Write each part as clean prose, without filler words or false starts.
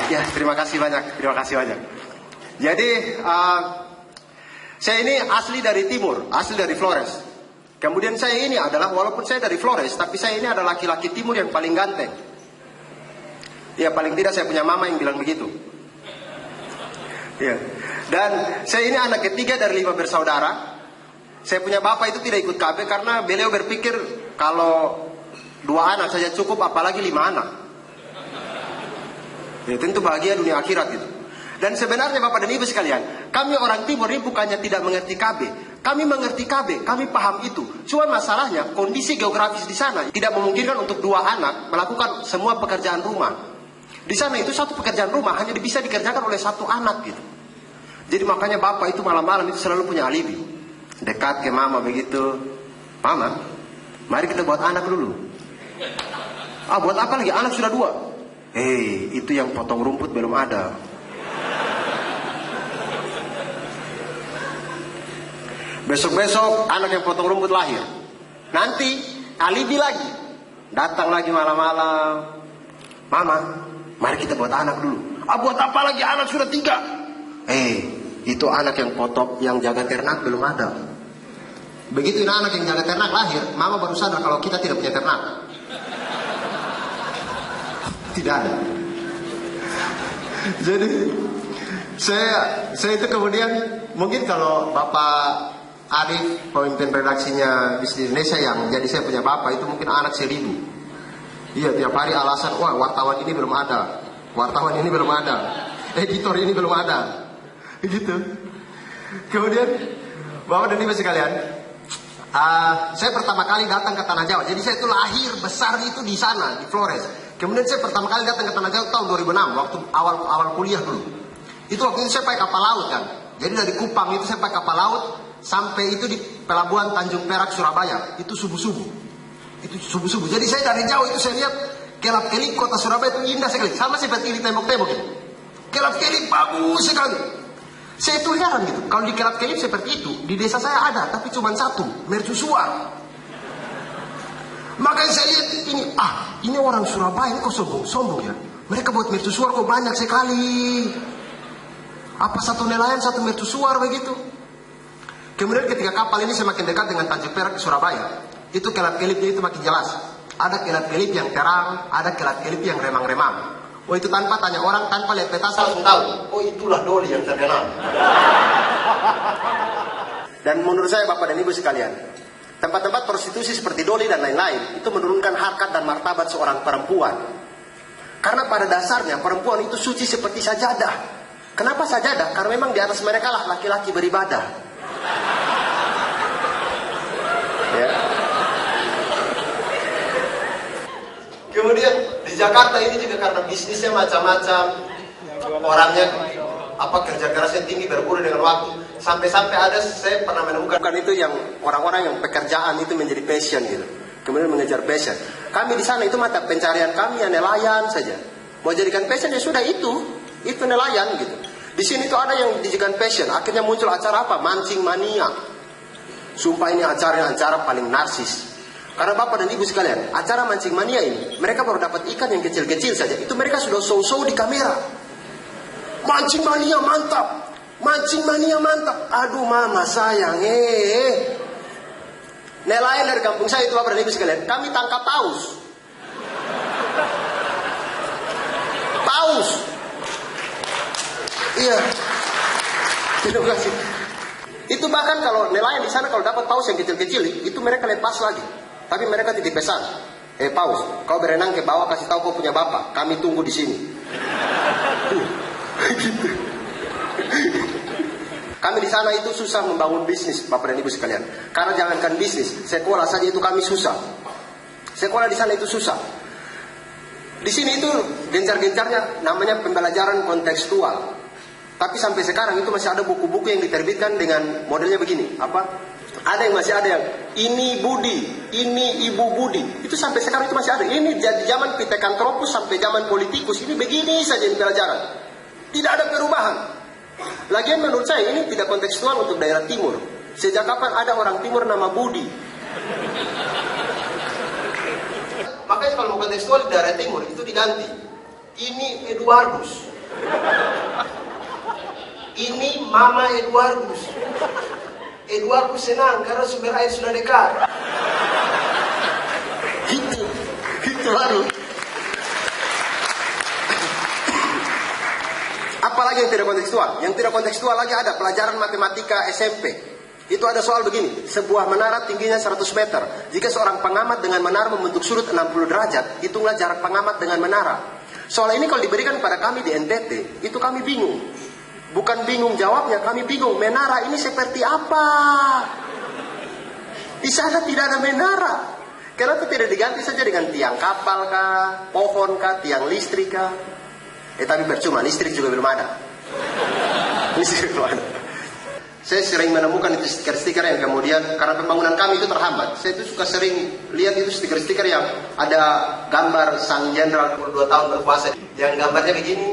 Ya, terima kasih banyak. Jadi, saya ini asli dari timur, asli dari Flores. Kemudian saya ini adalah, walaupun saya dari Flores, tapi saya ini adalah laki-laki timur yang paling ganteng. Ya, paling tidak saya punya mama yang bilang begitu. Ya. Dan saya ini anak ketiga dari 5 bersaudara. Saya punya bapak itu tidak ikut KB karena beliau berpikir kalau 2 anak saja cukup, apalagi 5 anak. Ya, tentu bahagia dunia akhirat itu. Dan sebenarnya Bapak dan Ibu sekalian, kami orang timur ini bukannya tidak mengerti KB. Kami mengerti KB, kami paham itu. Cuma masalahnya kondisi geografis di sana tidak memungkinkan untuk 2 anak melakukan semua pekerjaan rumah. Di sana itu satu pekerjaan rumah hanya bisa dikerjakan oleh 1 anak gitu. Jadi makanya Bapak itu malam-malam itu selalu punya alibi. Dekat ke mama begitu. Mama, mari kita buat anak dulu. Buat apa lagi? Anak sudah 2. Itu yang potong rumput belum ada. Besok-besok anak yang potong rumput lahir. Nanti alibi lagi. Datang lagi malam-malam. Mama, mari kita buat anak dulu. Buat apa lagi? Anak sudah 3. Itu anak yang potong, yang jaga ternak belum ada. Begitu anak yang jaga ternak lahir, mama baru sadar kalau kita tidak punya ternak. Tidak ada. Jadi saya itu kemudian, mungkin kalau Bapak Arif, pemimpin redaksinya Bisnis Indonesia, yang jadi saya punya bapak itu mungkin anak 1000. Iya, tiap hari alasan, wartawan ini belum ada, wartawan ini belum ada, editor ini belum ada, gitu. Kemudian Bapak dan Ibu sekalian, saya pertama kali datang ke Tanah Jawa. Jadi saya itu lahir besar itu di sana, di Flores. Kemudian saya pertama kali datang ke Tanah Jawa tahun 2006, waktu awal kuliah dulu. Itu waktu itu saya pakai kapal laut kan. Jadi dari Kupang itu saya pakai kapal laut sampai itu di pelabuhan Tanjung Perak Surabaya. Itu subuh-subuh. Jadi saya dari jauh itu saya lihat kelap-kelip kota Surabaya itu indah sekali. Sama seperti di tembok-tembok itu. Kelap-kelip bagus sekali. Saya itu heran gitu. Kalau di kelap-kelip seperti itu, di desa saya ada, tapi cuma 1, mercusuar. Makanya saya lihat ini orang Surabaya ini kok sombong ya. Mereka buat mercusuar kok banyak sekali. Apa 1 nelayan 1 mercusuar begitu. Kemudian ketika kapal ini semakin dekat dengan Tanjung Perak Surabaya, itu kelap-kelipnya itu makin jelas. Ada kelap-kelip yang terang, ada kelap-kelip yang remang-remang. Itu tanpa tanya orang, tanpa lihat peta langsung tahu. Itulah Doli yang terkenal. Dan menurut saya Bapak dan Ibu sekalian, tempat-tempat prostitusi seperti Doli dan lain-lain itu menurunkan harkat dan martabat seorang perempuan. Karena pada dasarnya perempuan itu suci seperti sajadah. Kenapa sajadah? Karena memang di atas mereka lah laki-laki beribadah. Ya. Kemudian di Jakarta ini juga karena bisnisnya macam-macam, orangnya kerja kerasnya tinggi, berburu dengan waktu. Sampai-sampai ada, saya pernah menemukan itu yang orang-orang yang pekerjaan itu menjadi passion gitu. Kemudian mengejar passion. Kami di sana itu mata pencarian kami ya nelayan saja. Mau jadikan passion ya sudah itu nelayan gitu. Di sini tuh ada yang dijadikan passion. Akhirnya muncul acara apa? Mancing mania. Sumpah ini acara paling narsis. Karena Bapak dan Ibu sekalian, acara mancing mania ini, mereka baru dapat ikan yang kecil-kecil saja. Itu mereka sudah show di kamera. Mancing mania mantap. Mancing mania mantap. Aduh mama sayang. Nelayan dari kampung saya itu Bapak dan Ibu sekalian, kami tangkap paus. Iya. Terima kasih. Itu bahkan kalau nelayan di sana kalau dapat paus yang kecil-kecil itu mereka lepas lagi. Tapi mereka titip pesan. Paus, kau berenang ke bawah kasih tahu kau punya bapak. Kami tunggu di sini. Gitu. Kami di sana itu susah membangun bisnis Bapak dan Ibu sekalian. Karena jangankan bisnis, sekolah saja itu kami susah. Sekolah di sana itu susah. Di sini itu gencar-gencarnya namanya pembelajaran kontekstual. Tapi sampai sekarang itu masih ada buku-buku yang diterbitkan dengan modelnya begini. Ada yang masih ada yang ini Budi, ini Ibu Budi. Itu sampai sekarang itu masih ada. Ini dari zaman Pithecanthropus sampai zaman Politikus. Ini begini saja pembelajaran. Tidak ada perubahan. Lagian menurut saya ini tidak kontekstual untuk daerah timur. Sejak kapan ada orang timur nama Budi? Makanya kalau mau kontekstual di daerah timur itu diganti. Ini Eduardus. Ini Mama Eduardus. Eduardus senang karena sumber air sudah dekat. Itu baru. Apalagi yang tidak kontekstual? Yang tidak kontekstual lagi ada pelajaran matematika SMP. Itu ada soal begini, sebuah menara tingginya 100 meter. Jika seorang pengamat dengan menara membentuk sudut 60 derajat, hitunglah jarak pengamat dengan menara. Soal ini kalau diberikan kepada kami di NTT, itu kami bingung. Bukan bingung jawabnya, kami bingung. Menara ini seperti apa? Di sana tidak ada menara. Kenapa tidak diganti saja dengan tiang kapal kah, pohon kah, tiang listrik kah? Tapi percuma, listrik juga belum ada. Listrik belum ada. Saya sering menemukan itu stiker-stiker yang kemudian karena pembangunan kami itu terhambat. Saya itu suka sering lihat itu stiker-stiker yang ada gambar sang jenderal 22 tahun berkuasa. Yang gambarnya begini.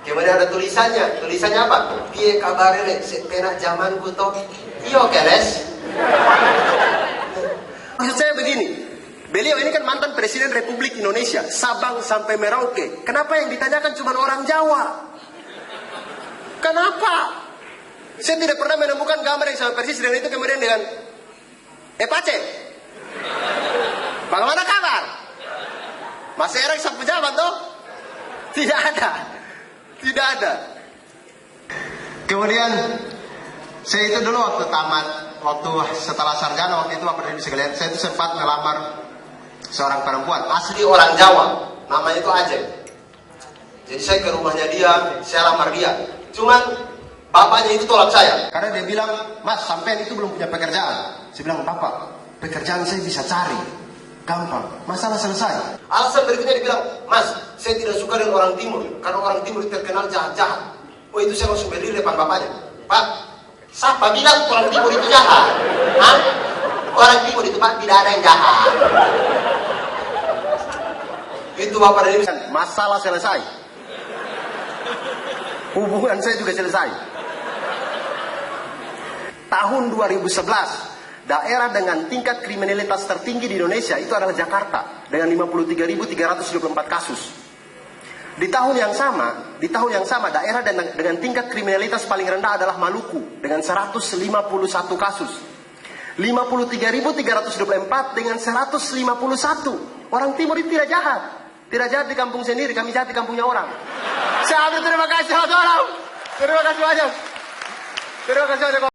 Kemudian ada tulisannya. Tulisannya apa? Piye kabarnya setengah zamanku toh. Iyo keles. Maksud saya begini. Beliau ini kan mantan Presiden Republik Indonesia. Sabang sampai Merauke. Kenapa yang ditanyakan cuma orang Jawa? Kenapa? Saya tidak pernah menemukan gambar yang sama persis dengan itu kemudian dengan Pace. Bagaimana kabar? Masih Erik sapu jabat toh? Tidak ada. Tidak ada. Kemudian saya itu dulu waktu setelah sarjana waktu itu Bapak Ibu sekalian, saya itu sempat melamar seorang perempuan asli orang Jawa, namanya itu Aceh. Jadi saya ke rumahnya dia, saya lamar dia. Cuman bapaknya itu tolak saya karena dia bilang, "Mas, sampean itu belum punya pekerjaan." Saya bilang, "Bapak, pekerjaan saya bisa cari, gampang, masalah selesai." Alasan berikutnya dia bilang, "Mas, saya tidak suka dengan orang timur karena orang timur terkenal jahat-jahat." Oh, itu saya langsung berdiri depan bapaknya. "Pak, siapa bilang orang timur itu jahat? Hah? Orang timur itu Pak tidak ada yang jahat." Itu bapak dari masalah selesai. Hubungan saya juga selesai. Tahun 2011, daerah dengan tingkat kriminalitas tertinggi di Indonesia itu adalah Jakarta dengan 53.324 kasus. Di tahun yang sama daerah dengan tingkat kriminalitas paling rendah adalah Maluku dengan 151 kasus. 53.324 dengan 151. Orang timur itu tidak jahat. Tidak jahat di kampung sendiri, kami jahat di kampungnya orang. Terima kasih banyak. Terima kasih banyak.